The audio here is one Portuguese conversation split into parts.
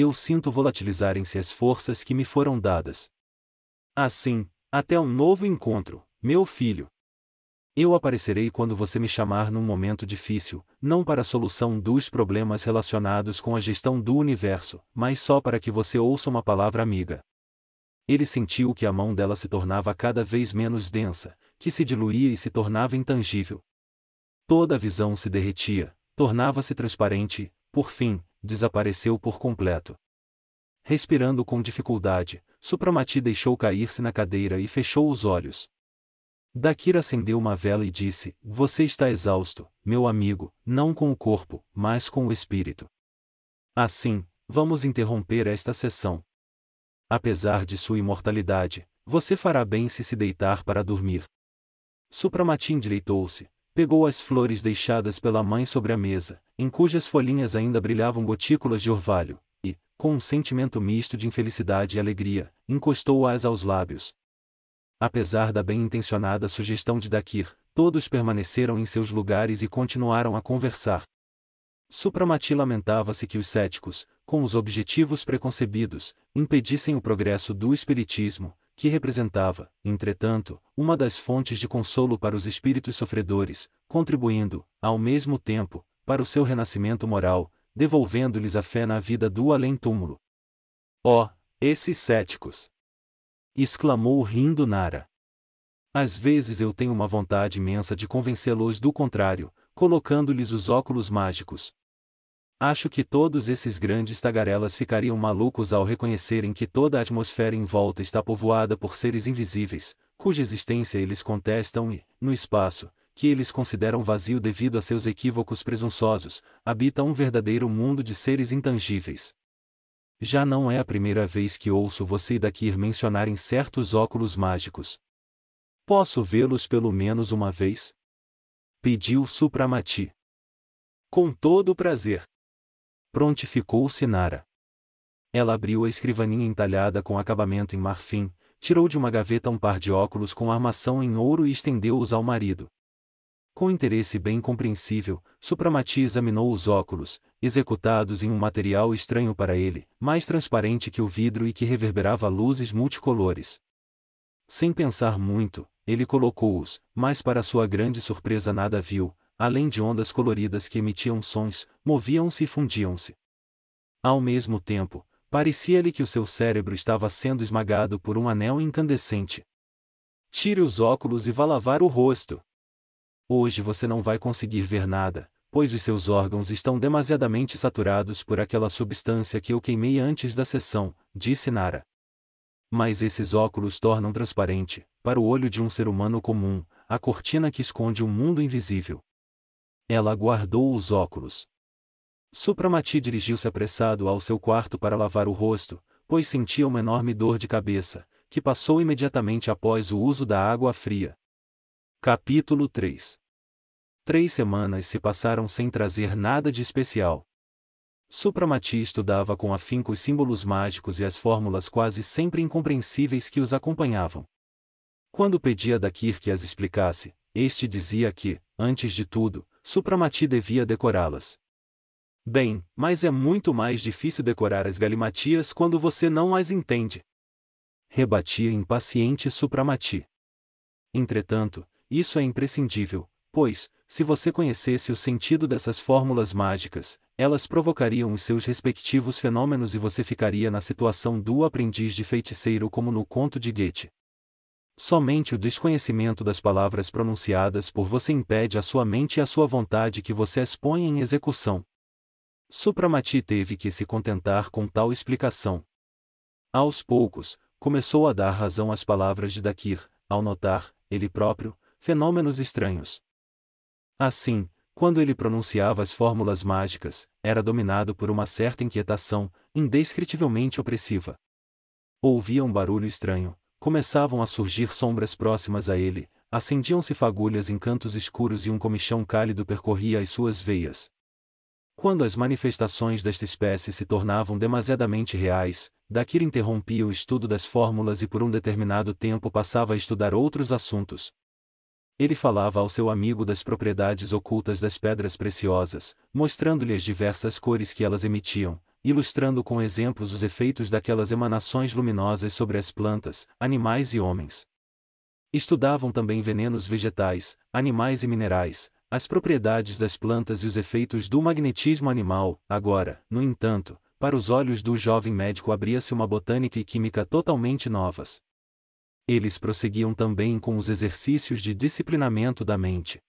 eu sinto volatilizarem-se as forças que me foram dadas. Assim, até um novo encontro, meu filho. Eu aparecerei quando você me chamar num momento difícil, não para a solução dos problemas relacionados com a gestão do universo, mas só para que você ouça uma palavra amiga. Ele sentiu que a mão dela se tornava cada vez menos densa, que se diluía e se tornava intangível. Toda a visão se derretia, tornava-se transparente e, por fim, desapareceu por completo. Respirando com dificuldade, Supramati deixou cair-se na cadeira e fechou os olhos. Dakir acendeu uma vela e disse: Você está exausto, meu amigo, não com o corpo, mas com o espírito. Assim, vamos interromper esta sessão. Apesar de sua imortalidade, você fará bem se deitar para dormir. Supramati endireitou-se, pegou as flores deixadas pela mãe sobre a mesa, em cujas folhinhas ainda brilhavam gotículas de orvalho, e, com um sentimento misto de infelicidade e alegria, encostou-as aos lábios. Apesar da bem-intencionada sugestão de Dakir, todos permaneceram em seus lugares e continuaram a conversar. Supramati lamentava-se que os céticos, com os objetivos preconcebidos, impedissem o progresso do espiritismo, que representava, entretanto, uma das fontes de consolo para os espíritos sofredores, contribuindo, ao mesmo tempo, para o seu renascimento moral, devolvendo-lhes a fé na vida do além-túmulo. Oh, esses céticos! Exclamou rindo Nara. Às vezes eu tenho uma vontade imensa de convencê-los do contrário, colocando-lhes os óculos mágicos. Acho que todos esses grandes tagarelas ficariam malucos ao reconhecerem que toda a atmosfera em volta está povoada por seres invisíveis, cuja existência eles contestam e, no espaço, que eles consideram vazio devido a seus equívocos presunçosos, habita um verdadeiro mundo de seres intangíveis. Já não é a primeira vez que ouço você e Dakir mencionarem certos óculos mágicos. Posso vê-los pelo menos uma vez? Pediu Supramati. Com todo o prazer. Prontificou-se Nara. Ela abriu a escrivaninha entalhada com acabamento em marfim, tirou de uma gaveta um par de óculos com armação em ouro e estendeu-os ao marido. Com interesse bem compreensível, Supramati examinou os óculos, executados em um material estranho para ele, mais transparente que o vidro e que reverberava luzes multicolores. Sem pensar muito, ele colocou-os, mas para sua grande surpresa nada viu, além de ondas coloridas que emitiam sons, moviam-se e fundiam-se. Ao mesmo tempo, parecia-lhe que o seu cérebro estava sendo esmagado por um anel incandescente. Tire os óculos e vá lavar o rosto. Hoje você não vai conseguir ver nada, pois os seus órgãos estão demasiadamente saturados por aquela substância que eu queimei antes da sessão, disse Nara. Mas esses óculos tornam transparente, para o olho de um ser humano comum, a cortina que esconde um mundo invisível. Ela guardou os óculos. Supramati dirigiu-se apressado ao seu quarto para lavar o rosto, pois sentia uma enorme dor de cabeça, que passou imediatamente após o uso da água fria. Capítulo 3. 3 semanas se passaram sem trazer nada de especial. Supramati estudava com afinco os símbolos mágicos e as fórmulas quase sempre incompreensíveis que os acompanhavam. Quando pedia a Dakir que as explicasse, este dizia que, antes de tudo, Supramati devia decorá-las. Bem, mas é muito mais difícil decorar as galimatias quando você não as entende. Rebatia impaciente Supramati. Entretanto, isso é imprescindível, pois, se você conhecesse o sentido dessas fórmulas mágicas, elas provocariam os seus respectivos fenômenos e você ficaria na situação do aprendiz de feiticeiro como no conto de Goethe. Somente o desconhecimento das palavras pronunciadas por você impede a sua mente e a sua vontade que você as ponha em execução. Supramati teve que se contentar com tal explicação. Aos poucos, começou a dar razão às palavras de Dakir, ao notar, ele próprio, fenômenos estranhos. Assim, quando ele pronunciava as fórmulas mágicas, era dominado por uma certa inquietação, indescritivelmente opressiva. Ouvia um barulho estranho, começavam a surgir sombras próximas a ele, acendiam-se fagulhas em cantos escuros e um comichão cálido percorria as suas veias. Quando as manifestações desta espécie se tornavam demasiadamente reais, Dakir interrompia o estudo das fórmulas e por um determinado tempo passava a estudar outros assuntos. Ele falava ao seu amigo das propriedades ocultas das pedras preciosas, mostrando-lhe as diversas cores que elas emitiam, ilustrando com exemplos os efeitos daquelas emanações luminosas sobre as plantas, animais e homens. Estudavam também venenos vegetais, animais e minerais, as propriedades das plantas e os efeitos do magnetismo animal. Agora, no entanto, para os olhos do jovem médico abria-se uma botânica e química totalmente novas. Eles prosseguiam também com os exercícios de disciplinamento da mente.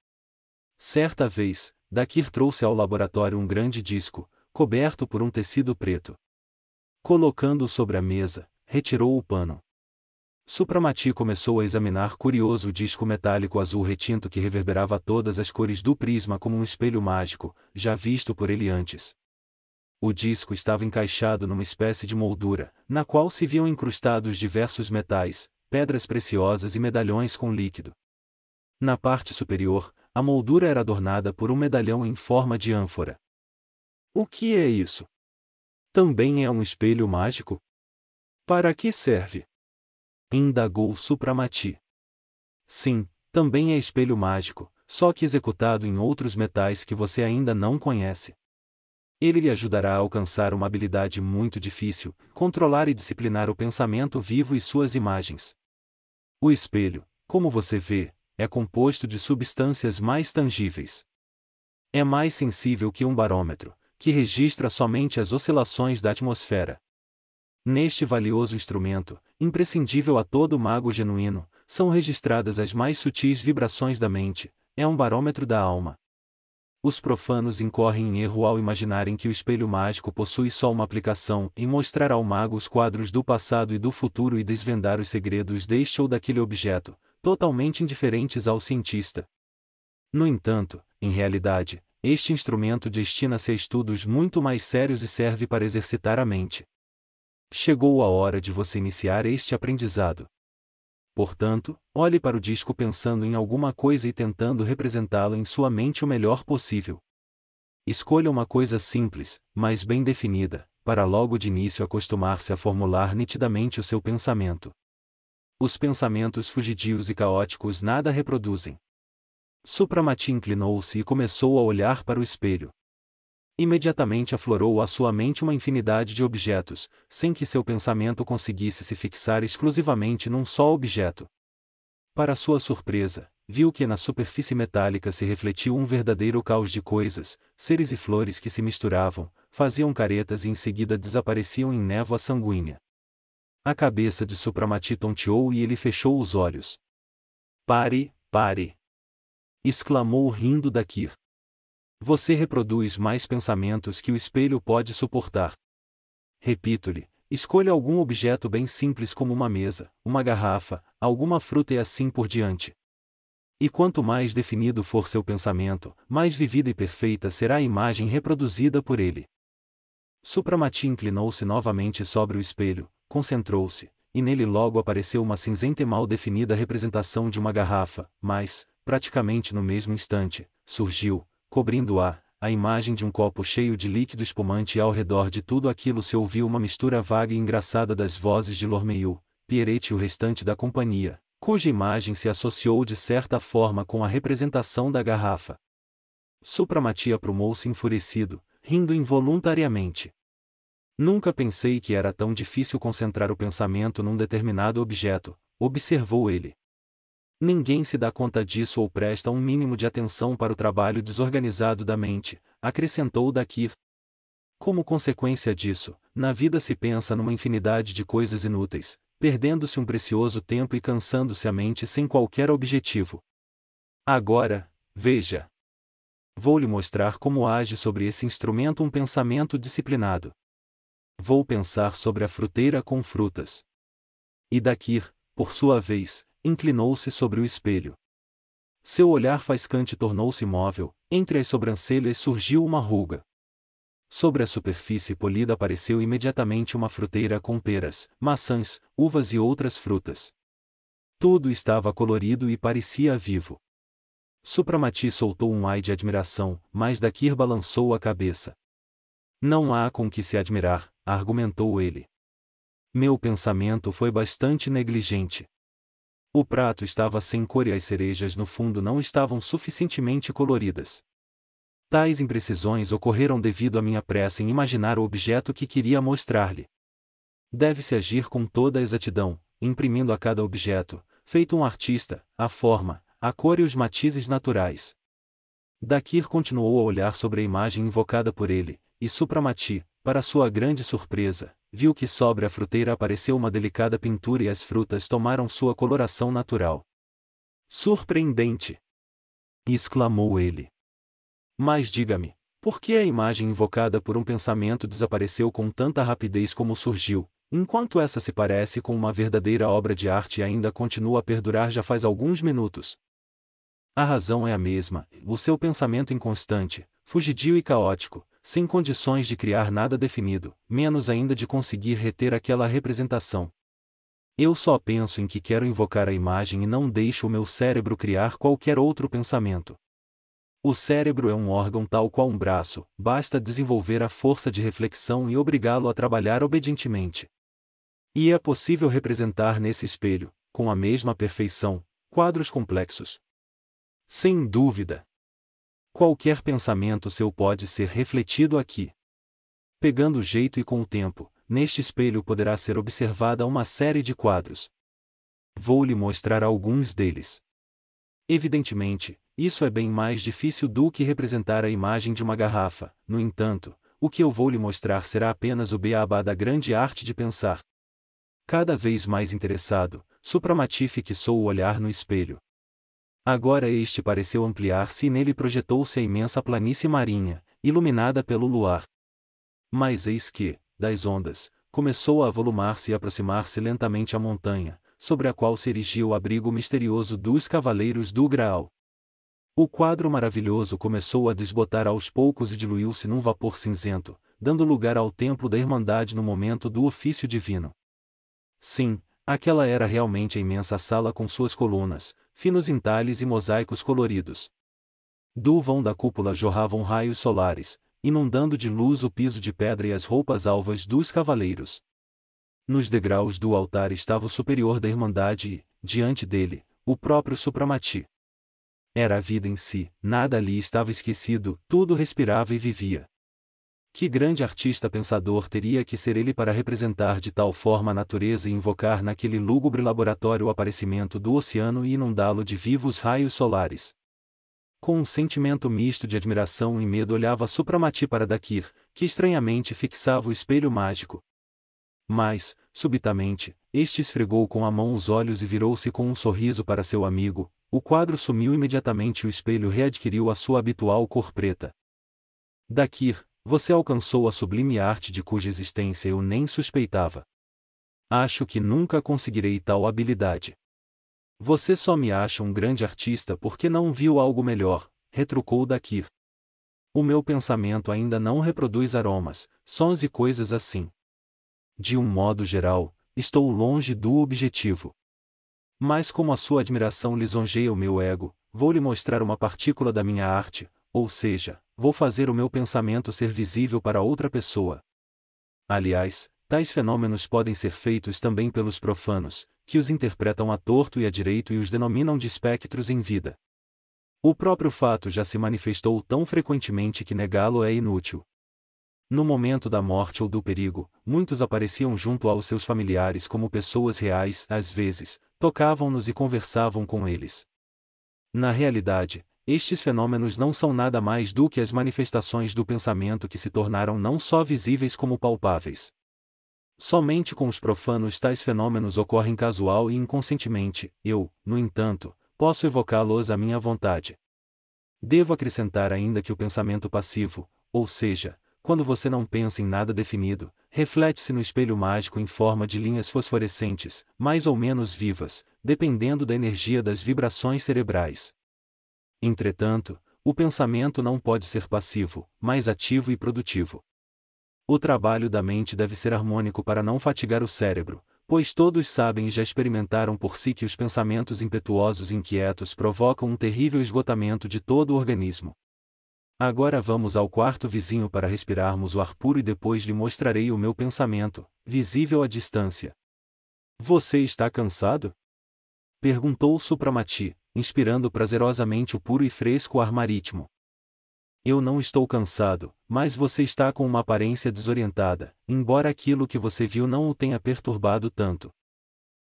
Certa vez, Dakir trouxe ao laboratório um grande disco, coberto por um tecido preto. Colocando-o sobre a mesa, retirou o pano. Supramati começou a examinar curioso o disco metálico azul retinto que reverberava todas as cores do prisma como um espelho mágico, já visto por ele antes. O disco estava encaixado numa espécie de moldura, na qual se viam incrustados diversos metais, pedras preciosas e medalhões com líquido. Na parte superior, a moldura era adornada por um medalhão em forma de ânfora. O que é isso? Também é um espelho mágico? Para que serve? Indagou Supramati. Sim, também é espelho mágico, só que executado em outros metais que você ainda não conhece. Ele lhe ajudará a alcançar uma habilidade muito difícil, controlar e disciplinar o pensamento vivo e suas imagens. O espelho, como você vê, é composto de substâncias mais tangíveis. É mais sensível que um barômetro, que registra somente as oscilações da atmosfera. Neste valioso instrumento, imprescindível a todo mago genuíno, são registradas as mais sutis vibrações da mente, é um barômetro da alma. Os profanos incorrem em erro ao imaginarem que o espelho mágico possui só uma aplicação em mostrar ao mago os quadros do passado e do futuro e desvendar os segredos deste ou daquele objeto, totalmente indiferentes ao cientista. No entanto, em realidade, este instrumento destina-se a estudos muito mais sérios e serve para exercitar a mente. Chegou a hora de você iniciar este aprendizado. Portanto, olhe para o disco pensando em alguma coisa e tentando representá-la em sua mente o melhor possível. Escolha uma coisa simples, mas bem definida, para logo de início acostumar-se a formular nitidamente o seu pensamento. Os pensamentos fugidios e caóticos nada reproduzem. Supramati inclinou-se e começou a olhar para o espelho. Imediatamente aflorou à sua mente uma infinidade de objetos, sem que seu pensamento conseguisse se fixar exclusivamente num só objeto. Para sua surpresa, viu que na superfície metálica se refletiu um verdadeiro caos de coisas, seres e flores que se misturavam, faziam caretas e em seguida desapareciam em névoa sanguínea. A cabeça de Supramati tonteou e ele fechou os olhos. Pare, pare! Exclamou rindo Dakir. Você reproduz mais pensamentos que o espelho pode suportar. Repito-lhe, escolha algum objeto bem simples como uma mesa, uma garrafa, alguma fruta e assim por diante. E quanto mais definido for seu pensamento, mais vivida e perfeita será a imagem reproduzida por ele. Supramati inclinou-se novamente sobre o espelho, concentrou-se, e nele logo apareceu uma cinzenta e mal definida representação de uma garrafa, mas, praticamente no mesmo instante, surgiu, cobrindo-a, a imagem de um copo cheio de líquido espumante e ao redor de tudo aquilo se ouviu uma mistura vaga e engraçada das vozes de Lormeil, Pierrette e o restante da companhia, cuja imagem se associou de certa forma com a representação da garrafa. Supramati aprumou-se enfurecido, rindo involuntariamente. Nunca pensei que era tão difícil concentrar o pensamento num determinado objeto, observou ele. Ninguém se dá conta disso ou presta um mínimo de atenção para o trabalho desorganizado da mente, acrescentou Dakir. Como consequência disso, na vida se pensa numa infinidade de coisas inúteis, perdendo-se um precioso tempo e cansando-se a mente sem qualquer objetivo. Agora, veja. Vou lhe mostrar como age sobre esse instrumento um pensamento disciplinado. Vou pensar sobre a fruteira com frutas. E Dakir, por sua vez, inclinou-se sobre o espelho. Seu olhar faiscante tornou-se imóvel, entre as sobrancelhas surgiu uma ruga. Sobre a superfície polida apareceu imediatamente uma fruteira com peras, maçãs, uvas e outras frutas. Tudo estava colorido e parecia vivo. Supramati soltou um ai de admiração, mas Dakir balançou a cabeça. Não há com que se admirar, argumentou ele. Meu pensamento foi bastante negligente. O prato estava sem cor e as cerejas no fundo não estavam suficientemente coloridas. Tais imprecisões ocorreram devido à minha pressa em imaginar o objeto que queria mostrar-lhe. Deve-se agir com toda a exatidão, imprimindo a cada objeto, feito um artista, a forma, a cor e os matizes naturais. Dakir continuou a olhar sobre a imagem invocada por ele, e Supramati, para sua grande surpresa, viu que sobre a fruteira apareceu uma delicada pintura e as frutas tomaram sua coloração natural. Surpreendente! Exclamou ele. Mas diga-me, por que a imagem invocada por um pensamento desapareceu com tanta rapidez como surgiu, enquanto essa se parece com uma verdadeira obra de arte e ainda continua a perdurar já faz alguns minutos? A razão é a mesma, o seu pensamento inconstante, fugidio e caótico, sem condições de criar nada definido, menos ainda de conseguir reter aquela representação. Eu só penso em que quero invocar a imagem e não deixo o meu cérebro criar qualquer outro pensamento. O cérebro é um órgão tal qual um braço, basta desenvolver a força de reflexão e obrigá-lo a trabalhar obedientemente. E é possível representar nesse espelho, com a mesma perfeição, quadros complexos. Sem dúvida. Qualquer pensamento seu pode ser refletido aqui. Pegando jeito e com o tempo, neste espelho poderá ser observada uma série de quadros. Vou lhe mostrar alguns deles. Evidentemente, isso é bem mais difícil do que representar a imagem de uma garrafa, no entanto, o que eu vou lhe mostrar será apenas o beabá da grande arte de pensar. Cada vez mais interessado, Supramati fixou o olhar no espelho. Agora este pareceu ampliar-se e nele projetou-se a imensa planície marinha, iluminada pelo luar. Mas eis que, das ondas, começou a avolumar-se e aproximar-se lentamente a montanha, sobre a qual se erigia o abrigo misterioso dos Cavaleiros do Graal. O quadro maravilhoso começou a desbotar aos poucos e diluiu-se num vapor cinzento, dando lugar ao templo da Irmandade no momento do ofício divino. Sim, aquela era realmente a imensa sala com suas colunas, finos entalhes e mosaicos coloridos. Do vão da cúpula jorravam raios solares, inundando de luz o piso de pedra e as roupas alvas dos cavaleiros. Nos degraus do altar estava o superior da Irmandade e, diante dele, o próprio Supramati. Era a vida em si, nada ali estava esquecido, tudo respirava e vivia. Que grande artista pensador teria que ser ele para representar de tal forma a natureza e invocar naquele lúgubre laboratório o aparecimento do oceano e inundá-lo de vivos raios solares? Com um sentimento misto de admiração e medo olhava Supramati para Dakir, que estranhamente fixava o espelho mágico. Mas, subitamente, este esfregou com a mão os olhos e virou-se com um sorriso para seu amigo. O quadro sumiu imediatamente e o espelho readquiriu a sua habitual cor preta. Dakir, você alcançou a sublime arte de cuja existência eu nem suspeitava. Acho que nunca conseguirei tal habilidade. Você só me acha um grande artista porque não viu algo melhor, retrucou Dakir. O meu pensamento ainda não reproduz aromas, sons e coisas assim. De um modo geral, estou longe do objetivo. Mas como a sua admiração lisonjeia o meu ego, vou lhe mostrar uma partícula da minha arte, ou seja, vou fazer o meu pensamento ser visível para outra pessoa. Aliás, tais fenômenos podem ser feitos também pelos profanos, que os interpretam à torto e à direito e os denominam de espectros em vida. O próprio fato já se manifestou tão frequentemente que negá-lo é inútil. No momento da morte ou do perigo, muitos apareciam junto aos seus familiares como pessoas reais, às vezes, tocavam-nos e conversavam com eles. Na realidade, estes fenômenos não são nada mais do que as manifestações do pensamento que se tornaram não só visíveis como palpáveis. Somente com os profanos tais fenômenos ocorrem casual e inconscientemente, eu, no entanto, posso evocá-los à minha vontade. Devo acrescentar ainda que o pensamento passivo, ou seja, quando você não pensa em nada definido, reflete-se no espelho mágico em forma de linhas fosforescentes, mais ou menos vivas, dependendo da energia das vibrações cerebrais. Entretanto, o pensamento não pode ser passivo, mas ativo e produtivo. O trabalho da mente deve ser harmônico para não fatigar o cérebro, pois todos sabem e já experimentaram por si que os pensamentos impetuosos e inquietos provocam um terrível esgotamento de todo o organismo. Agora vamos ao quarto vizinho para respirarmos o ar puro e depois lhe mostrarei o meu pensamento, visível à distância. Você está cansado? Perguntou Supramati, inspirando prazerosamente o puro e fresco ar marítimo. Eu não estou cansado, mas você está com uma aparência desorientada, embora aquilo que você viu não o tenha perturbado tanto.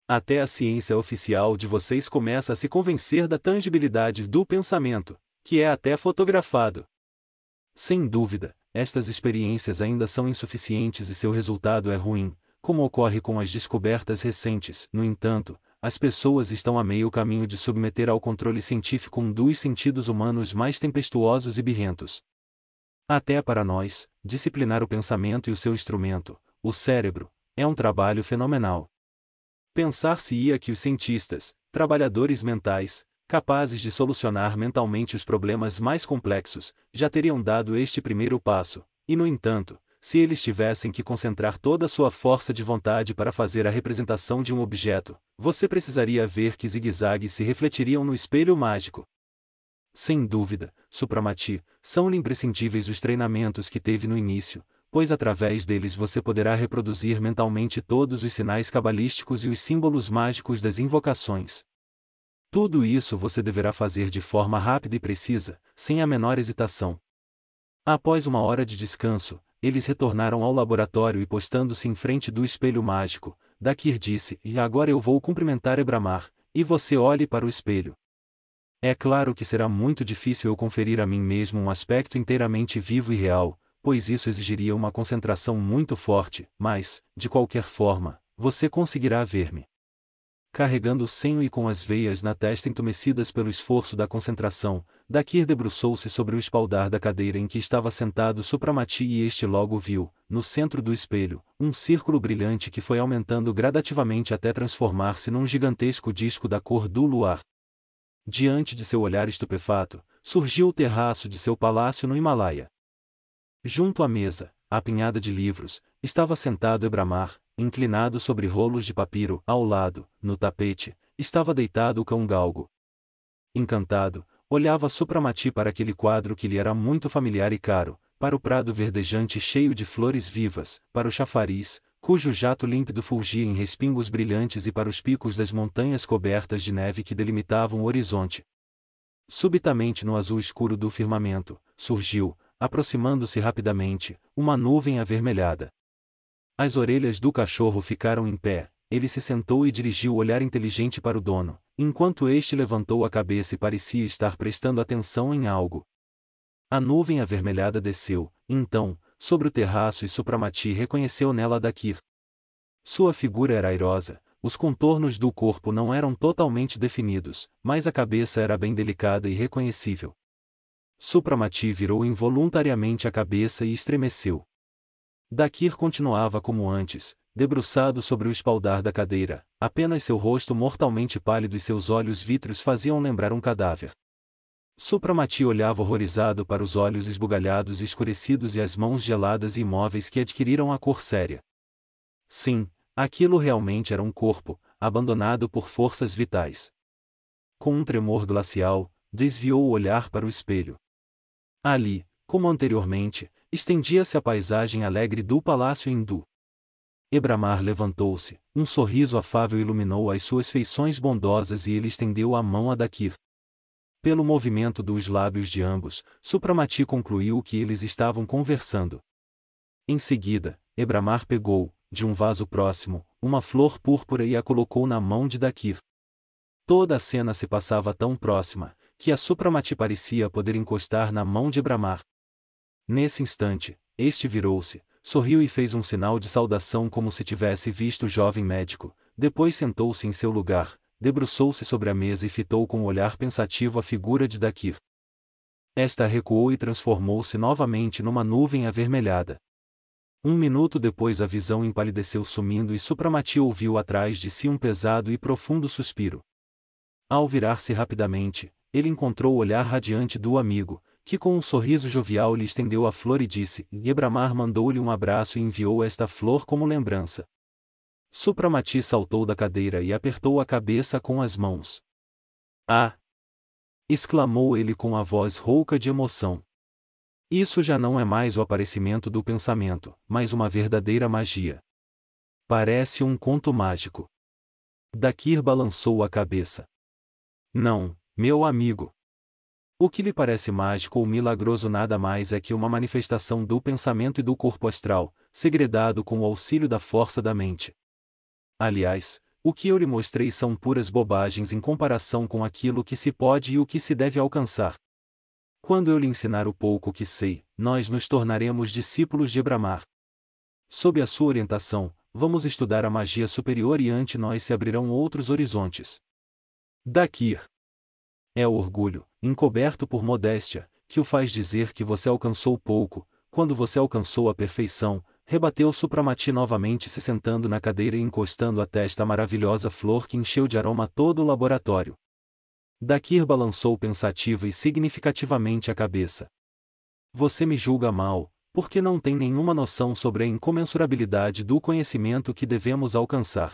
Até a ciência oficial de vocês começa a se convencer da tangibilidade do pensamento, que é até fotografado. Sem dúvida, estas experiências ainda são insuficientes e seu resultado é ruim, como ocorre com as descobertas recentes. No entanto, as pessoas estão a meio caminho de submeter ao controle científico um dos sentidos humanos mais tempestuosos e birrentos. Até para nós, disciplinar o pensamento e o seu instrumento, o cérebro, é um trabalho fenomenal. Pensar-se-ia que os cientistas, trabalhadores mentais, capazes de solucionar mentalmente os problemas mais complexos, já teriam dado este primeiro passo, e no entanto, se eles tivessem que concentrar toda a sua força de vontade para fazer a representação de um objeto, você precisaria ver que zigue-zagues se refletiriam no espelho mágico. Sem dúvida, Supramati, são-lhe imprescindíveis os treinamentos que teve no início, pois através deles você poderá reproduzir mentalmente todos os sinais cabalísticos e os símbolos mágicos das invocações. Tudo isso você deverá fazer de forma rápida e precisa, sem a menor hesitação. Após uma hora de descanso, eles retornaram ao laboratório e postando-se em frente do espelho mágico, Dakir disse: "E agora eu vou cumprimentar Ebramar, e você olhe para o espelho. É claro que será muito difícil eu conferir a mim mesmo um aspecto inteiramente vivo e real, pois isso exigiria uma concentração muito forte, mas, de qualquer forma, você conseguirá ver-me." Carregando o senho e com as veias na testa entumecidas pelo esforço da concentração, Dakir debruçou-se sobre o espaldar da cadeira em que estava sentado Supramati e este logo viu, no centro do espelho, um círculo brilhante que foi aumentando gradativamente até transformar-se num gigantesco disco da cor do luar. Diante de seu olhar estupefato, surgiu o terraço de seu palácio no Himalaia. Junto à mesa, apinhada de livros, estava sentado Ebramar, inclinado sobre rolos de papiro. Ao lado, no tapete, estava deitado o cão galgo. Encantado, olhava Supramati para aquele quadro que lhe era muito familiar e caro, para o prado verdejante cheio de flores vivas, para o chafariz, cujo jato límpido fulgia em respingos brilhantes e para os picos das montanhas cobertas de neve que delimitavam o horizonte. Subitamente no azul escuro do firmamento, surgiu, aproximando-se rapidamente, uma nuvem avermelhada. As orelhas do cachorro ficaram em pé, ele se sentou e dirigiu o olhar inteligente para o dono, enquanto este levantou a cabeça e parecia estar prestando atenção em algo. A nuvem avermelhada desceu, então, sobre o terraço e Supramati reconheceu nela Dakir. Sua figura era airosa, os contornos do corpo não eram totalmente definidos, mas a cabeça era bem delicada e reconhecível. Supramati virou involuntariamente a cabeça e estremeceu. Dakir continuava como antes, debruçado sobre o espaldar da cadeira, apenas seu rosto mortalmente pálido e seus olhos vítreos faziam lembrar um cadáver. Supramati olhava horrorizado para os olhos esbugalhados e escurecidos e as mãos geladas e imóveis que adquiriram a cor séria. Sim, aquilo realmente era um corpo, abandonado por forças vitais. Com um tremor glacial, desviou o olhar para o espelho. Ali, como anteriormente, estendia-se a paisagem alegre do palácio hindu. Ebramar levantou-se, um sorriso afável iluminou as suas feições bondosas e ele estendeu a mão a Dakir. Pelo movimento dos lábios de ambos, Supramati concluiu que eles estavam conversando. Em seguida, Ebramar pegou, de um vaso próximo, uma flor púrpura e a colocou na mão de Dakir. Toda a cena se passava tão próxima, que a Supramati parecia poder encostar na mão de Ebramar. Nesse instante, este virou-se, sorriu e fez um sinal de saudação como se tivesse visto o jovem médico, depois sentou-se em seu lugar, debruçou-se sobre a mesa e fitou com um olhar pensativo a figura de Dakir. Esta recuou e transformou-se novamente numa nuvem avermelhada. Um minuto depois a visão empalideceu sumindo e Supramati ouviu atrás de si um pesado e profundo suspiro. Ao virar-se rapidamente, ele encontrou o olhar radiante do amigo, que com um sorriso jovial lhe estendeu a flor e disse, e Ebramar mandou-lhe um abraço e enviou esta flor como lembrança. Supramati saltou da cadeira e apertou a cabeça com as mãos. "Ah!" exclamou ele com a voz rouca de emoção. Isso já não é mais o aparecimento do pensamento, mas uma verdadeira magia. Parece um conto mágico. Dakir balançou a cabeça. "Não, meu amigo. O que lhe parece mágico ou milagroso nada mais é que uma manifestação do pensamento e do corpo astral, segredado com o auxílio da força da mente. Aliás, o que eu lhe mostrei são puras bobagens em comparação com aquilo que se pode e o que se deve alcançar. Quando eu lhe ensinar o pouco que sei, nós nos tornaremos discípulos de Brahma. Sob a sua orientação, vamos estudar a magia superior e ante nós se abrirão outros horizontes. Dakir. É o orgulho, encoberto por modéstia, que o faz dizer que você alcançou pouco. Quando você alcançou a perfeição, rebateu Supramati novamente, se sentando na cadeira e encostando a testa à maravilhosa flor que encheu de aroma todo o laboratório. Dakir balançou pensativa e significativamente a cabeça. Você me julga mal, porque não tem nenhuma noção sobre a incomensurabilidade do conhecimento que devemos alcançar.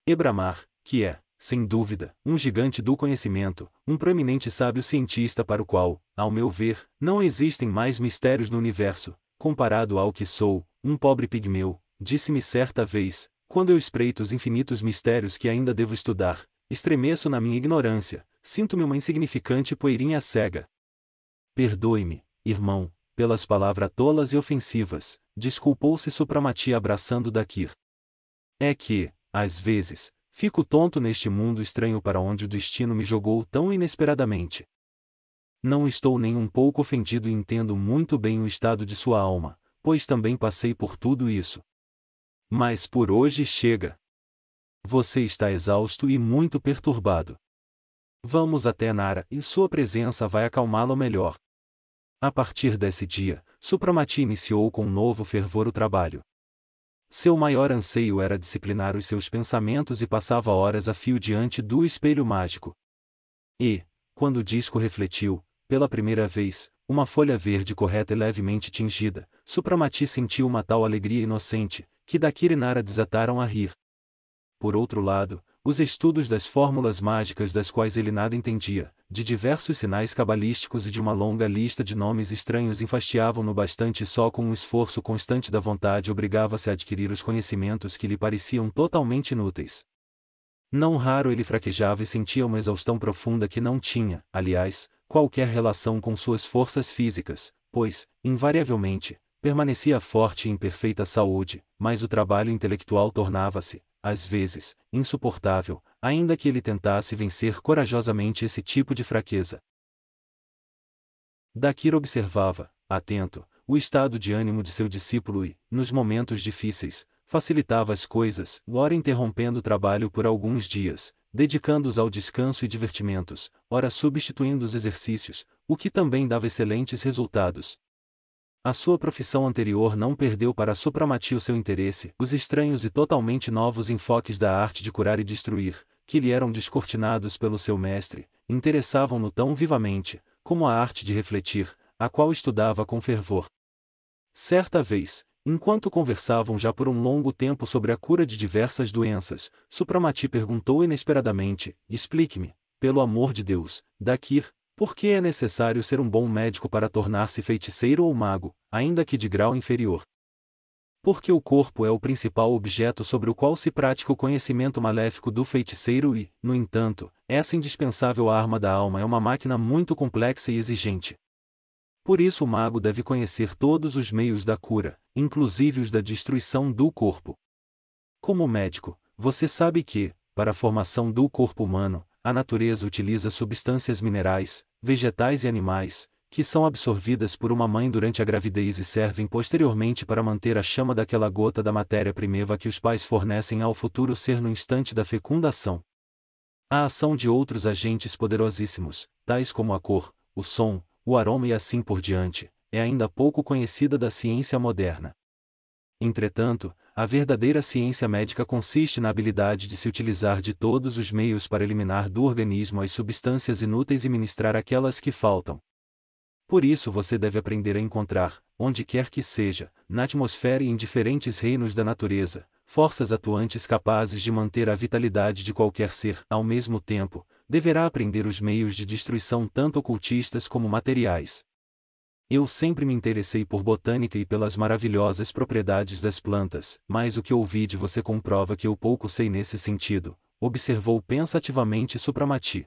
Ebramar, que é, sem dúvida, um gigante do conhecimento, um proeminente sábio cientista para o qual, ao meu ver, não existem mais mistérios no universo, comparado ao que sou, um pobre pigmeu, disse-me certa vez, quando eu espreito os infinitos mistérios que ainda devo estudar, estremeço na minha ignorância, sinto-me uma insignificante poeirinha cega. Perdoe-me, irmão, pelas palavras tolas e ofensivas, desculpou-se Supramati abraçando Dakir. É que, às vezes, fico tonto neste mundo estranho para onde o destino me jogou tão inesperadamente. Não estou nem um pouco ofendido e entendo muito bem o estado de sua alma, pois também passei por tudo isso. Mas por hoje chega. Você está exausto e muito perturbado. Vamos até Nara e sua presença vai acalmá-lo melhor. A partir desse dia, Supramati iniciou com novo fervor o trabalho. Seu maior anseio era disciplinar os seus pensamentos e passava horas a fio diante do espelho mágico. E, quando o disco refletiu, pela primeira vez, uma folha verde correta e levemente tingida, Supramati sentiu uma tal alegria inocente, que Dakir e Nara desataram a rir. Por outro lado, os estudos das fórmulas mágicas das quais ele nada entendia, de diversos sinais cabalísticos e de uma longa lista de nomes estranhos enfastiavam-no bastante só com um esforço constante da vontade obrigava-se a adquirir os conhecimentos que lhe pareciam totalmente inúteis. Não raro ele fraquejava e sentia uma exaustão profunda que não tinha, aliás, qualquer relação com suas forças físicas, pois, invariavelmente, permanecia forte e em perfeita saúde, mas o trabalho intelectual tornava-se, às vezes, insuportável, ainda que ele tentasse vencer corajosamente esse tipo de fraqueza. Dakir observava, atento, o estado de ânimo de seu discípulo e, nos momentos difíceis, facilitava as coisas, ora interrompendo o trabalho por alguns dias, dedicando-os ao descanso e divertimentos, ora substituindo os exercícios, o que também dava excelentes resultados. A sua profissão anterior não perdeu para Supramati o seu interesse, os estranhos e totalmente novos enfoques da arte de curar e destruir, que lhe eram descortinados pelo seu mestre, interessavam-no tão vivamente, como a arte de refletir, a qual estudava com fervor. Certa vez, enquanto conversavam já por um longo tempo sobre a cura de diversas doenças, Supramati perguntou inesperadamente: explique-me, pelo amor de Deus, Dakir, por que é necessário ser um bom médico para tornar-se feiticeiro ou mago, ainda que de grau inferior? Porque o corpo é o principal objeto sobre o qual se pratica o conhecimento maléfico do feiticeiro e, no entanto, essa indispensável arma da alma é uma máquina muito complexa e exigente. Por isso o mago deve conhecer todos os meios da cura, inclusive os da destruição do corpo. Como médico, você sabe que, para a formação do corpo humano, a natureza utiliza substâncias minerais, vegetais e animais, que são absorvidas por uma mãe durante a gravidez e servem posteriormente para manter a chama daquela gota da matéria-prima que os pais fornecem ao futuro ser no instante da fecundação. A ação de outros agentes poderosíssimos, tais como a cor, o som, o aroma e assim por diante, é ainda pouco conhecida da ciência moderna. Entretanto, a verdadeira ciência médica consiste na habilidade de se utilizar de todos os meios para eliminar do organismo as substâncias inúteis e ministrar aquelas que faltam. Por isso você deve aprender a encontrar, onde quer que seja, na atmosfera e em diferentes reinos da natureza, forças atuantes capazes de manter a vitalidade de qualquer ser. Ao mesmo tempo, deverá aprender os meios de destruição tanto ocultistas como materiais. Eu sempre me interessei por botânica e pelas maravilhosas propriedades das plantas, mas o que ouvi de você comprova que eu pouco sei nesse sentido, observou pensativamente Supramati.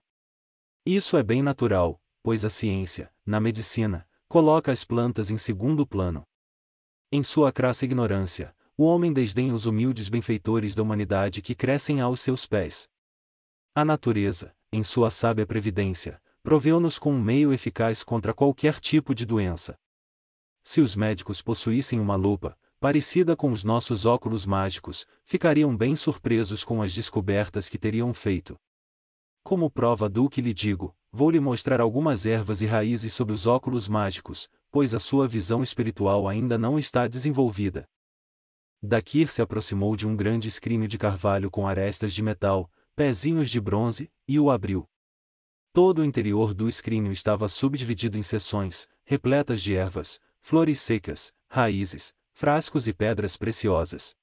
Isso é bem natural, pois a ciência, na medicina, coloca as plantas em segundo plano. Em sua crassa ignorância, o homem desdenha os humildes benfeitores da humanidade que crescem aos seus pés. A natureza, em sua sábia previdência, proveu-nos com um meio eficaz contra qualquer tipo de doença. Se os médicos possuíssem uma lupa, parecida com os nossos óculos mágicos, ficariam bem surpresos com as descobertas que teriam feito. Como prova do que lhe digo, vou-lhe mostrar algumas ervas e raízes sob os óculos mágicos, pois a sua visão espiritual ainda não está desenvolvida. Dakir se aproximou de um grande escrínio de carvalho com arestas de metal, pezinhos de bronze, e o abriu. Todo o interior do escrínio estava subdividido em seções, repletas de ervas, flores secas, raízes, frascos e pedras preciosas.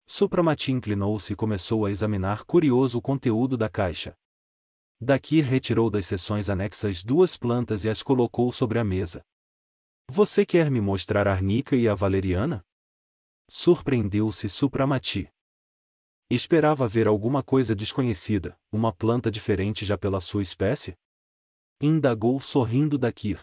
Supramati inclinou-se e começou a examinar curioso o conteúdo da caixa. Dakir retirou das seções anexas 2 plantas e as colocou sobre a mesa. Você quer me mostrar a arnica e a valeriana? Surpreendeu-se Supramati. Esperava ver alguma coisa desconhecida, uma planta diferente já pela sua espécie? Indagou sorrindo Dakir.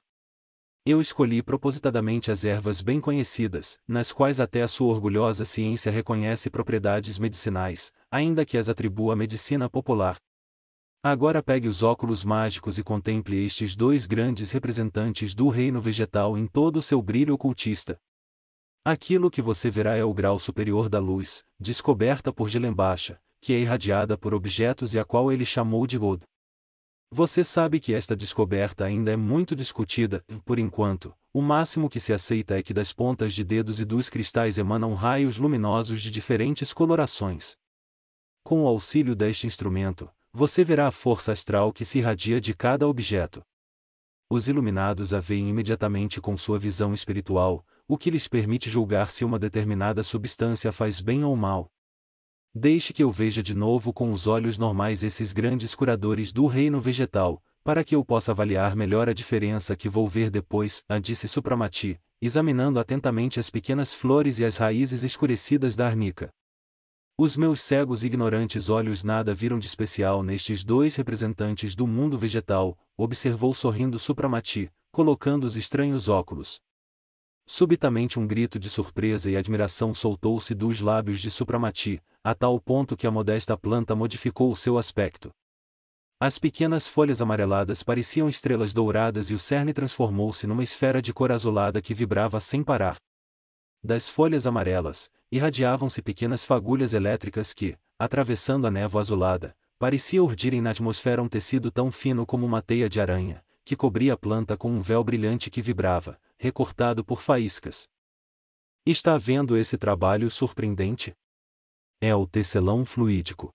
Eu escolhi propositadamente as ervas bem conhecidas, nas quais até a sua orgulhosa ciência reconhece propriedades medicinais, ainda que as atribua à medicina popular. Agora pegue os óculos mágicos e contemple estes 2 grandes representantes do reino vegetal em todo o seu brilho ocultista. Aquilo que você verá é o grau superior da luz, descoberta por Gelembacha, que é irradiada por objetos e a qual ele chamou de God. Você sabe que esta descoberta ainda é muito discutida, por enquanto, o máximo que se aceita é que das pontas de dedos e dos cristais emanam raios luminosos de diferentes colorações. Com o auxílio deste instrumento, você verá a força astral que se irradia de cada objeto. Os iluminados a veem imediatamente com sua visão espiritual, o que lhes permite julgar se uma determinada substância faz bem ou mal. Deixe que eu veja de novo com os olhos normais esses grandes curadores do reino vegetal, para que eu possa avaliar melhor a diferença que vou ver depois, disse Supramati, examinando atentamente as pequenas flores e as raízes escurecidas da arnica. Os meus cegos e ignorantes olhos nada viram de especial nestes 2 representantes do mundo vegetal, observou sorrindo Supramati, colocando os estranhos óculos. Subitamente um grito de surpresa e admiração soltou-se dos lábios de Supramati, a tal ponto que a modesta planta modificou o seu aspecto. As pequenas folhas amareladas pareciam estrelas douradas e o cerne transformou-se numa esfera de cor azulada que vibrava sem parar. Das folhas amarelas, irradiavam-se pequenas fagulhas elétricas que, atravessando a névoa azulada, parecia urdirem na atmosfera um tecido tão fino como uma teia de aranha, que cobria a planta com um véu brilhante que vibrava, recortado por faíscas. Está vendo esse trabalho surpreendente? É o tecelão fluídico.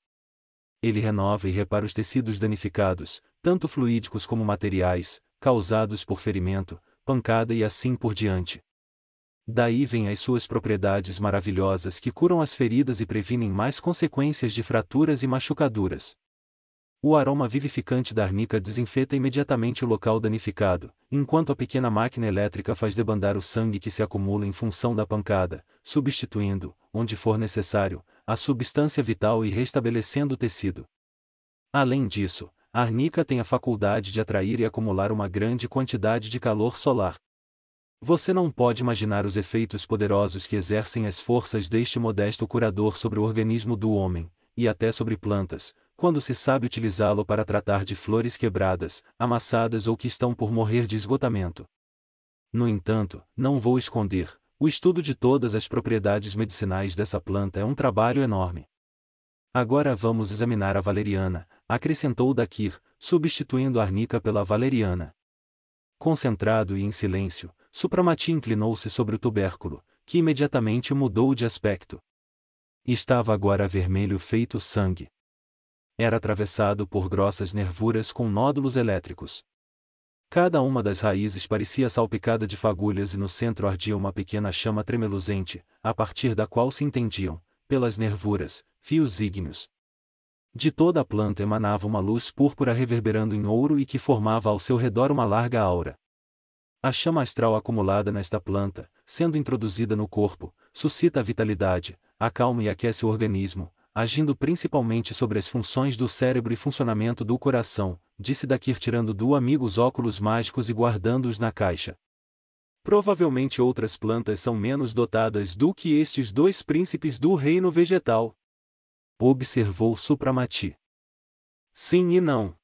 Ele renova e repara os tecidos danificados, tanto fluídicos como materiais, causados por ferimento, pancada e assim por diante. Daí vêm as suas propriedades maravilhosas que curam as feridas e previnem mais consequências de fraturas e machucaduras. O aroma vivificante da arnica desinfeta imediatamente o local danificado, enquanto a pequena máquina elétrica faz debandar o sangue que se acumula em função da pancada, substituindo, onde for necessário, a substância vital e restabelecendo o tecido. Além disso, a arnica tem a faculdade de atrair e acumular uma grande quantidade de calor solar. Você não pode imaginar os efeitos poderosos que exercem as forças deste modesto curador sobre o organismo do homem, e até sobre plantas, quando se sabe utilizá-lo para tratar de flores quebradas, amassadas ou que estão por morrer de esgotamento. No entanto, não vou esconder, o estudo de todas as propriedades medicinais dessa planta é um trabalho enorme. Agora vamos examinar a valeriana, acrescentou Dakir, substituindo a arnica pela valeriana. Concentrado e em silêncio, Supramati inclinou-se sobre o tubérculo, que imediatamente mudou de aspecto. Estava agora vermelho feito sangue. Era atravessado por grossas nervuras com nódulos elétricos. Cada uma das raízes parecia salpicada de fagulhas e no centro ardia uma pequena chama tremeluzente, a partir da qual se entendiam, pelas nervuras, fios ígneos. De toda a planta emanava uma luz púrpura reverberando em ouro e que formava ao seu redor uma larga aura. A chama astral acumulada nesta planta, sendo introduzida no corpo, suscita a vitalidade, acalma e aquece o organismo, agindo principalmente sobre as funções do cérebro e funcionamento do coração, disse Dakir tirando do amigo os óculos mágicos e guardando-os na caixa. Provavelmente outras plantas são menos dotadas do que estes dois príncipes do reino vegetal. Observou Supramati. Sim e não.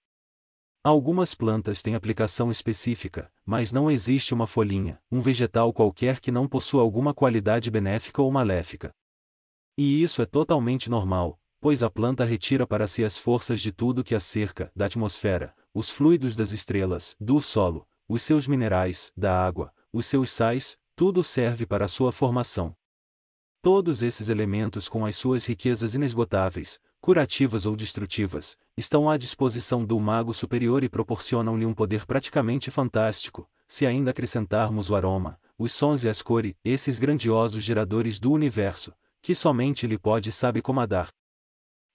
Algumas plantas têm aplicação específica, mas não existe uma folhinha, um vegetal qualquer que não possua alguma qualidade benéfica ou maléfica. E isso é totalmente normal, pois a planta retira para si as forças de tudo que a cerca, da atmosfera, os fluidos das estrelas, do solo, os seus minerais, da água, os seus sais, tudo serve para a sua formação. Todos esses elementos com as suas riquezas inesgotáveis, curativas ou destrutivas, estão à disposição do mago superior e proporcionam-lhe um poder praticamente fantástico, se ainda acrescentarmos o aroma, os sons e as cores, esses grandiosos geradores do universo, que somente ele pode e sabe comandar.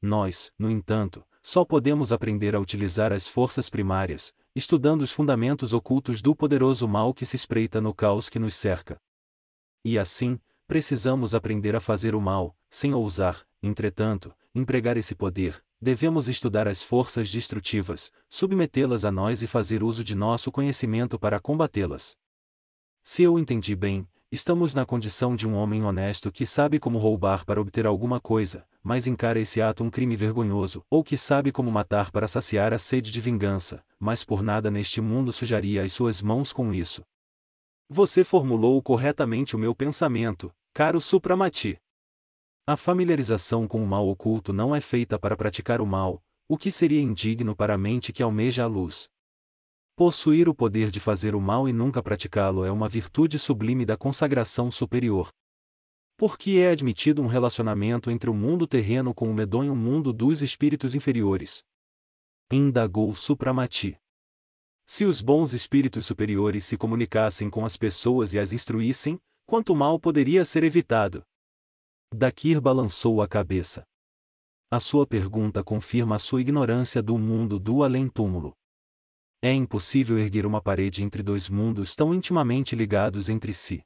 Nós, no entanto, só podemos aprender a utilizar as forças primárias, estudando os fundamentos ocultos do poderoso mal que se espreita no caos que nos cerca. E assim, precisamos aprender a fazer o mal, sem ousar, entretanto, empregar esse poder. Devemos estudar as forças destrutivas, submetê-las a nós e fazer uso de nosso conhecimento para combatê-las. Se eu entendi bem, estamos na condição de um homem honesto que sabe como roubar para obter alguma coisa, mas encara esse ato um crime vergonhoso, ou que sabe como matar para saciar a sede de vingança, mas por nada neste mundo sujaria as suas mãos com isso. Você formulou corretamente o meu pensamento, caro Supramati. A familiarização com o mal oculto não é feita para praticar o mal, o que seria indigno para a mente que almeja a luz. Possuir o poder de fazer o mal e nunca praticá-lo é uma virtude sublime da consagração superior. Por que é admitido um relacionamento entre o mundo terreno com o medonho mundo dos espíritos inferiores? Indagou Supramati. Se os bons espíritos superiores se comunicassem com as pessoas e as instruíssem, quanto mal poderia ser evitado? Dakir balançou a cabeça. A sua pergunta confirma a sua ignorância do mundo do além-túmulo. É impossível erguer uma parede entre dois mundos tão intimamente ligados entre si.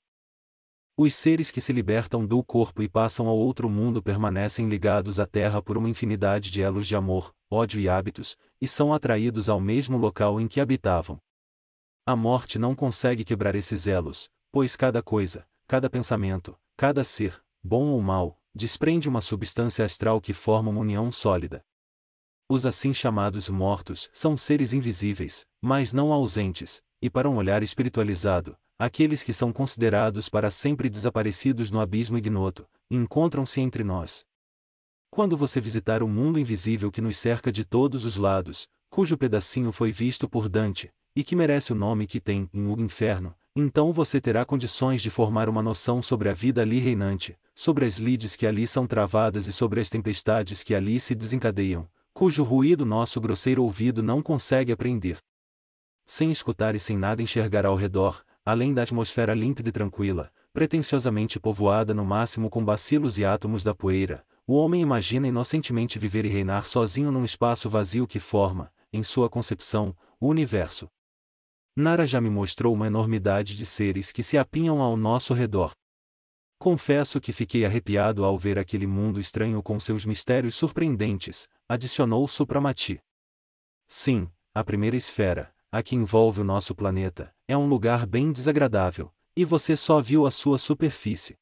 Os seres que se libertam do corpo e passam ao outro mundo permanecem ligados à Terra por uma infinidade de elos de amor, ódio e hábitos, e são atraídos ao mesmo local em que habitavam. A morte não consegue quebrar esses elos, pois cada coisa, cada pensamento, cada ser, bom ou mau, desprende uma substância astral que forma uma união sólida. Os assim chamados mortos são seres invisíveis, mas não ausentes, e para um olhar espiritualizado, aqueles que são considerados para sempre desaparecidos no abismo ignoto, encontram-se entre nós. Quando você visitar o mundo invisível que nos cerca de todos os lados, cujo pedacinho foi visto por Dante, e que merece o nome que tem, o inferno, então você terá condições de formar uma noção sobre a vida ali reinante, sobre as lides que ali são travadas e sobre as tempestades que ali se desencadeiam, cujo ruído nosso grosseiro ouvido não consegue apreender. Sem escutar e sem nada enxergar ao redor, além da atmosfera límpida e tranquila, pretensiosamente povoada no máximo com bacilos e átomos da poeira, o homem imagina inocentemente viver e reinar sozinho num espaço vazio que forma, em sua concepção, o universo. Nara já me mostrou uma enormidade de seres que se apinham ao nosso redor. Confesso que fiquei arrepiado ao ver aquele mundo estranho com seus mistérios surpreendentes, adicionou Supramati. Sim, a primeira esfera, a que envolve o nosso planeta, é um lugar bem desagradável, e você só viu a sua superfície.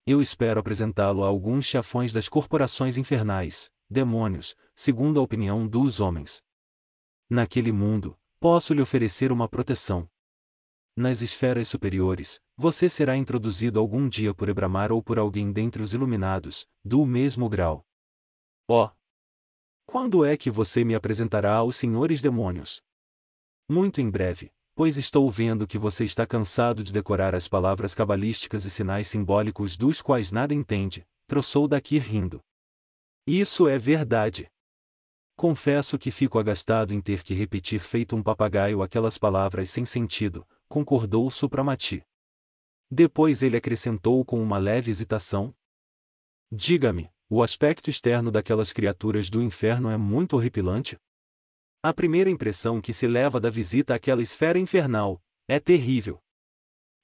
Eu espero apresentá-lo a alguns chefões das corporações infernais, demônios, segundo a opinião dos homens. Naquele mundo, posso lhe oferecer uma proteção. Nas esferas superiores, você será introduzido algum dia por Ebramar ou por alguém dentre os iluminados, do mesmo grau. Oh! Quando é que você me apresentará aos senhores demônios? Muito em breve, pois estou vendo que você está cansado de decorar as palavras cabalísticas e sinais simbólicos dos quais nada entende, troçou daqui rindo. Isso é verdade. Confesso que fico agastado em ter que repetir feito um papagaio aquelas palavras sem sentido, concordou Supramati. Depois ele acrescentou com uma leve hesitação. Diga-me, o aspecto externo daquelas criaturas do inferno é muito horripilante? A primeira impressão que se leva da visita àquela esfera infernal é terrível.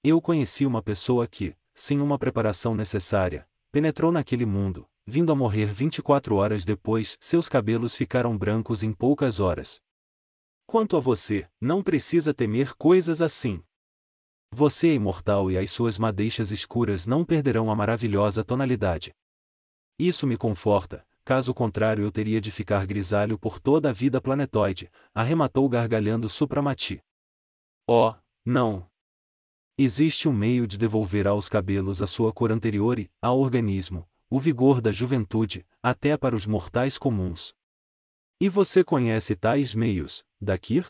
Eu conheci uma pessoa que, sem uma preparação necessária, penetrou naquele mundo, vindo a morrer 24 horas depois, seus cabelos ficaram brancos em poucas horas. Quanto a você, não precisa temer coisas assim. Você é imortal e as suas madeixas escuras não perderão a maravilhosa tonalidade. Isso me conforta, caso contrário eu teria de ficar grisalho por toda a vida planetoide, arrematou gargalhando Supramati. Oh, não! Existe um meio de devolver aos cabelos a sua cor anterior e, ao organismo, o vigor da juventude, até para os mortais comuns. E você conhece tais meios, Dakir?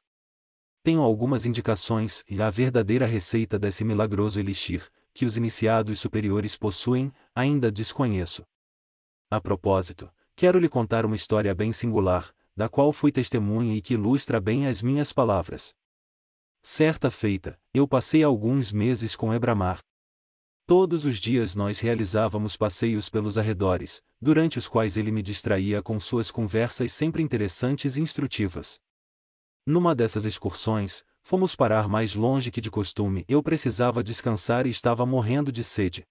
Tenho algumas indicações e a verdadeira receita desse milagroso elixir, que os iniciados superiores possuem, ainda desconheço. A propósito, quero lhe contar uma história bem singular, da qual fui testemunha e que ilustra bem as minhas palavras. Certa feita, eu passei alguns meses com Ebramar. Todos os dias nós realizávamos passeios pelos arredores, durante os quais ele me distraía com suas conversas sempre interessantes e instrutivas. Numa dessas excursões, fomos parar mais longe que de costume. Eu precisava descansar e estava morrendo de sede.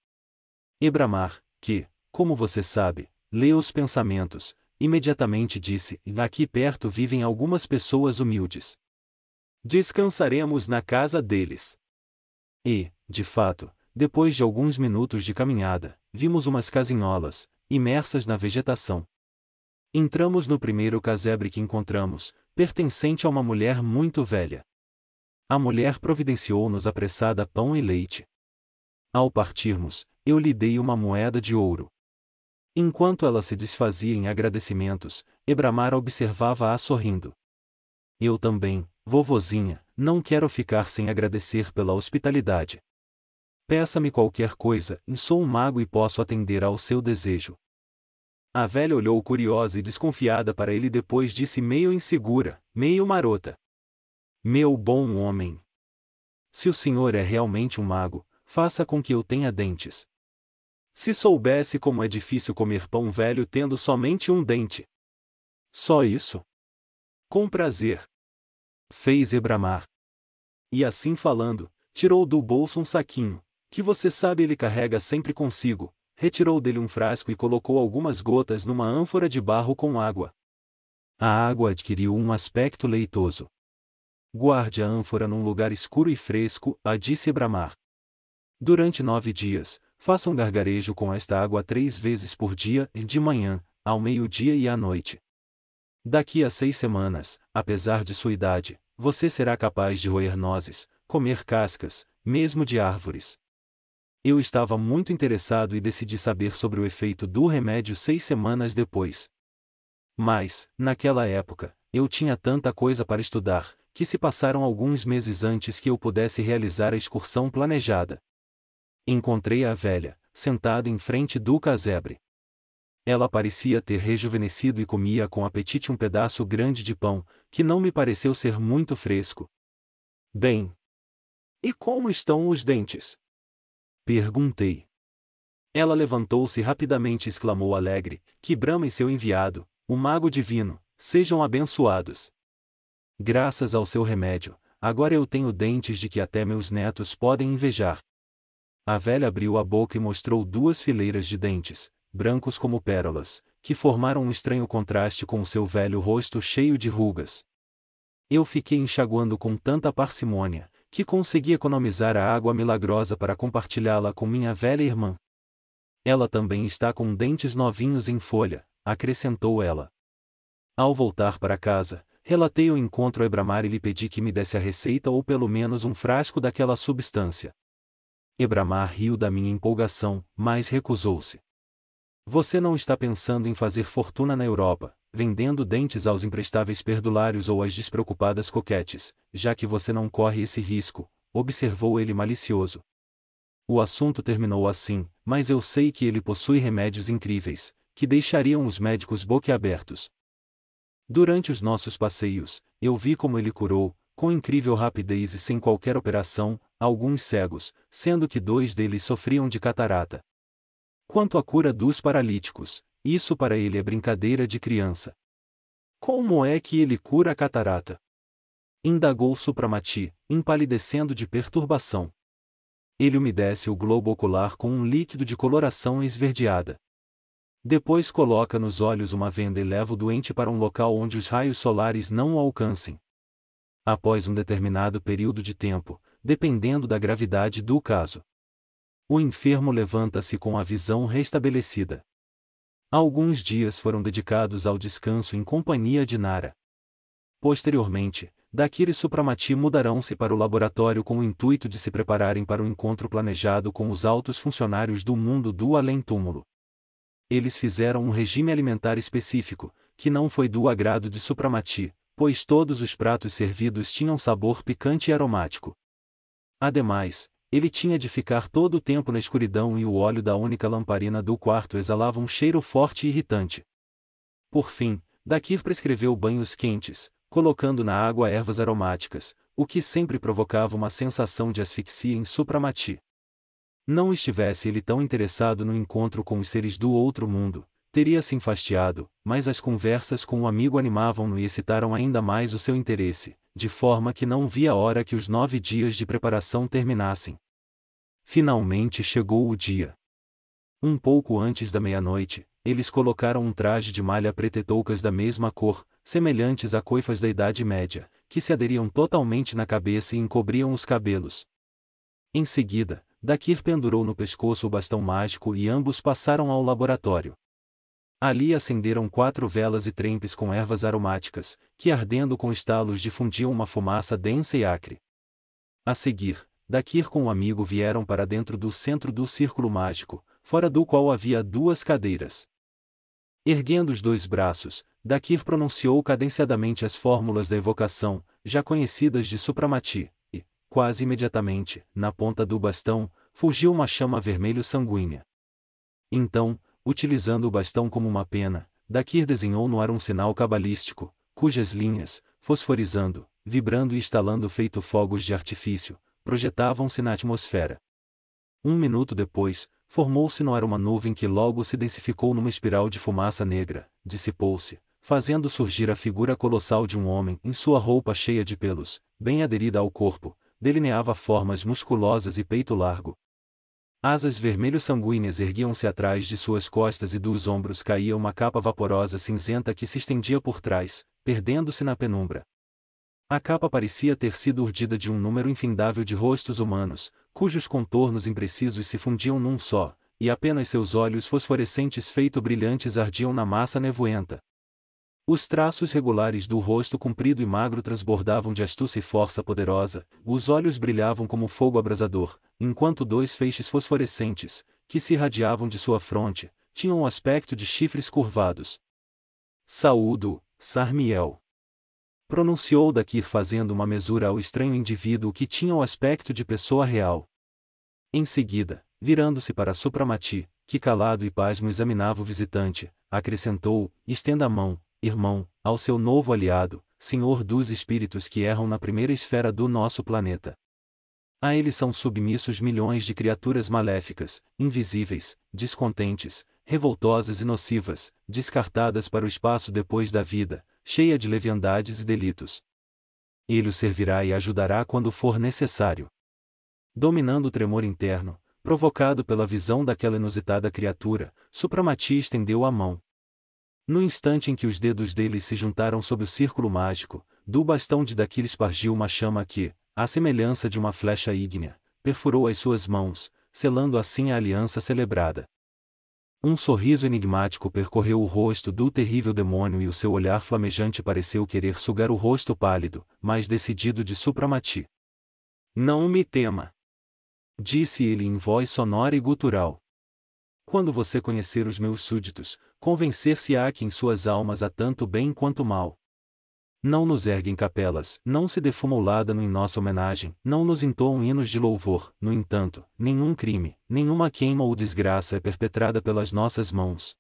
Ebramar, que, como você sabe, lê os pensamentos, imediatamente disse: aqui perto vivem algumas pessoas humildes. Descansaremos na casa deles. E, de fato, depois de alguns minutos de caminhada, vimos umas casinholas, imersas na vegetação. Entramos no primeiro casebre que encontramos, pertencente a uma mulher muito velha. A mulher providenciou-nos apressada pão e leite. Ao partirmos, eu lhe dei uma moeda de ouro. Enquanto ela se desfazia em agradecimentos, Ebramar observava-a sorrindo. Eu também, vovozinha, não quero ficar sem agradecer pela hospitalidade. Peça-me qualquer coisa, sou um mago e posso atender ao seu desejo. A velha olhou curiosa e desconfiada para ele e depois disse meio insegura, meio marota: Meu bom homem! Se o senhor é realmente um mago, faça com que eu tenha dentes. Se soubesse como é difícil comer pão velho tendo somente um dente. Só isso? Com prazer. Fez Ebramar. E assim falando, tirou do bolso um saquinho, que você sabe ele carrega sempre consigo. Retirou dele um frasco e colocou algumas gotas numa ânfora de barro com água. A água adquiriu um aspecto leitoso. Guarde a ânfora num lugar escuro e fresco, disse Ebramar. Durante 9 dias, faça um gargarejo com esta água 3 vezes por dia, de manhã, ao meio-dia e à noite. Daqui a 6 semanas, apesar de sua idade, você será capaz de roer nozes, comer cascas, mesmo de árvores. Eu estava muito interessado e decidi saber sobre o efeito do remédio 6 semanas depois. Mas, naquela época, eu tinha tanta coisa para estudar, que se passaram alguns meses antes que eu pudesse realizar a excursão planejada. Encontrei a velha, sentada em frente do casebre. Ela parecia ter rejuvenescido e comia com apetite um pedaço grande de pão, que não me pareceu ser muito fresco. Bem. E como estão os dentes? Perguntei. Ela levantou-se rapidamente e exclamou alegre: Que Brahma e seu enviado, o mago divino, sejam abençoados. Graças ao seu remédio, agora eu tenho dentes de que até meus netos podem invejar. A velha abriu a boca e mostrou 2 fileiras de dentes, brancos como pérolas, que formaram um estranho contraste com o seu velho rosto cheio de rugas. Eu fiquei enxaguando com tanta parcimônia, que consegui economizar a água milagrosa para compartilhá-la com minha velha irmã. Ela também está com dentes novinhos em folha, acrescentou ela. Ao voltar para casa, relatei o encontro a Ebramar e lhe pedi que me desse a receita ou pelo menos um frasco daquela substância. Ebramar riu da minha empolgação, mas recusou-se. Você não está pensando em fazer fortuna na Europa, vendendo dentes aos imprestáveis perdulários ou às despreocupadas coquetes, já que você não corre esse risco, observou ele malicioso. O assunto terminou assim, mas eu sei que ele possui remédios incríveis, que deixariam os médicos boquiabertos. Durante os nossos passeios, eu vi como ele curou, com incrível rapidez e sem qualquer operação, alguns cegos, sendo que 2 deles sofriam de catarata. Quanto à cura dos paralíticos, isso para ele é brincadeira de criança. Como é que ele cura a catarata? Indagou Supramati, empalidecendo de perturbação. Ele umedece o globo ocular com um líquido de coloração esverdeada. Depois coloca nos olhos uma venda e leva o doente para um local onde os raios solares não o alcancem. após um determinado período de tempo, dependendo da gravidade do caso. O enfermo levanta-se com a visão restabelecida. Alguns dias foram dedicados ao descanso em companhia de Nara. Posteriormente, Dakir e Supramati mudarão-se para o laboratório com o intuito de se prepararem para o encontro planejado com os altos funcionários do mundo do além-túmulo. Eles fizeram um regime alimentar específico, que não foi do agrado de Supramati, pois todos os pratos servidos tinham sabor picante e aromático. Ademais, ele tinha de ficar todo o tempo na escuridão e o óleo da única lamparina do quarto exalava um cheiro forte e irritante. Por fim, Dakir prescreveu banhos quentes, colocando na água ervas aromáticas, o que sempre provocava uma sensação de asfixia em Supramati. Não estivesse ele tão interessado no encontro com os seres do outro mundo, teria se enfastiado, mas as conversas com o amigo animavam-no e excitaram ainda mais o seu interesse, de forma que não via a hora que os 9 dias de preparação terminassem. Finalmente chegou o dia. Um pouco antes da meia-noite, eles colocaram um traje de malha preta e toucas da mesma cor, semelhantes a coifas da Idade Média, que se aderiam totalmente na cabeça e encobriam os cabelos. Em seguida, Dakir pendurou no pescoço o bastão mágico e ambos passaram ao laboratório. Ali acenderam 4 velas e trempes com ervas aromáticas, que ardendo com estalos difundiam uma fumaça densa e acre. A seguir, Dakir com o amigo vieram para dentro do centro do círculo mágico, fora do qual havia 2 cadeiras. Erguendo os 2 braços, Dakir pronunciou cadenciadamente as fórmulas da evocação, já conhecidas de Supramati, e, quase imediatamente, na ponta do bastão, fulgiu uma chama vermelho sanguínea. Então, utilizando o bastão como uma pena, Dakir desenhou no ar um sinal cabalístico, cujas linhas, fosforizando, vibrando e estalando feito fogos de artifício, projetavam-se na atmosfera. 1 minuto depois, formou-se no ar uma nuvem que logo se densificou numa espiral de fumaça negra, dissipou-se, fazendo surgir a figura colossal de um homem em sua roupa cheia de pelos, bem aderida ao corpo, delineava formas musculosas e peito largo. Asas vermelho-sanguíneas erguiam-se atrás de suas costas e dos ombros caía uma capa vaporosa cinzenta que se estendia por trás, perdendo-se na penumbra. A capa parecia ter sido urdida de um número infindável de rostos humanos, cujos contornos imprecisos se fundiam num só, e apenas seus olhos fosforescentes feito brilhantes ardiam na massa nevoenta. Os traços regulares do rosto comprido e magro transbordavam de astúcia e força poderosa, os olhos brilhavam como fogo abrasador, enquanto 2 feixes fosforescentes, que se irradiavam de sua fronte, tinham o aspecto de chifres curvados. Saúdo, Sarmiel. Pronunciou Dakir fazendo uma mesura ao estranho indivíduo que tinha o aspecto de pessoa real. Em seguida, virando-se para Supramati, que calado e pasmo examinava o visitante, acrescentou: estenda a mão, irmão, ao seu novo aliado, senhor dos espíritos que erram na primeira esfera do nosso planeta. A ele são submissos milhões de criaturas maléficas, invisíveis, descontentes, revoltosas e nocivas, descartadas para o espaço depois da vida, cheia de leviandades e delitos. Ele o servirá e ajudará quando for necessário. Dominando o tremor interno, provocado pela visão daquela inusitada criatura, Supramati estendeu a mão. No instante em que os dedos dele se juntaram sob o círculo mágico, do bastão de Dakir espargiu uma chama que, à semelhança de uma flecha ígnea, perfurou as suas mãos, selando assim a aliança celebrada. Um sorriso enigmático percorreu o rosto do terrível demônio e o seu olhar flamejante pareceu querer sugar o rosto pálido, mas decidido de Supramati. Não me tema, disse ele em voz sonora e gutural. Quando você conhecer os meus súditos, convencer-se-á que em suas almas há tanto bem quanto mal. Não nos erguem capelas, não se defuma o ládano em nossa homenagem, não nos entoam hinos de louvor, no entanto, nenhum crime, nenhuma queima ou desgraça é perpetrada pelas nossas mãos.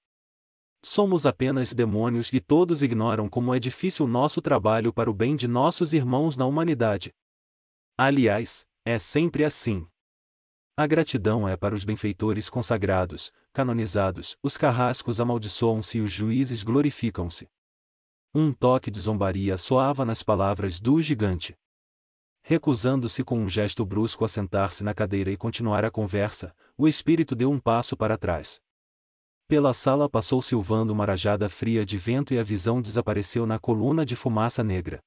Somos apenas demônios e todos ignoram como é difícil nosso trabalho para o bem de nossos irmãos na humanidade. Aliás, é sempre assim. A gratidão é para os benfeitores consagrados, canonizados, os carrascos amaldiçoam-se e os juízes glorificam-se. Um toque de zombaria soava nas palavras do gigante. Recusando-se com um gesto brusco a sentar-se na cadeira e continuar a conversa, o espírito deu um passo para trás. Pela sala passou silvando uma rajada fria de vento e a visão desapareceu na coluna de fumaça negra.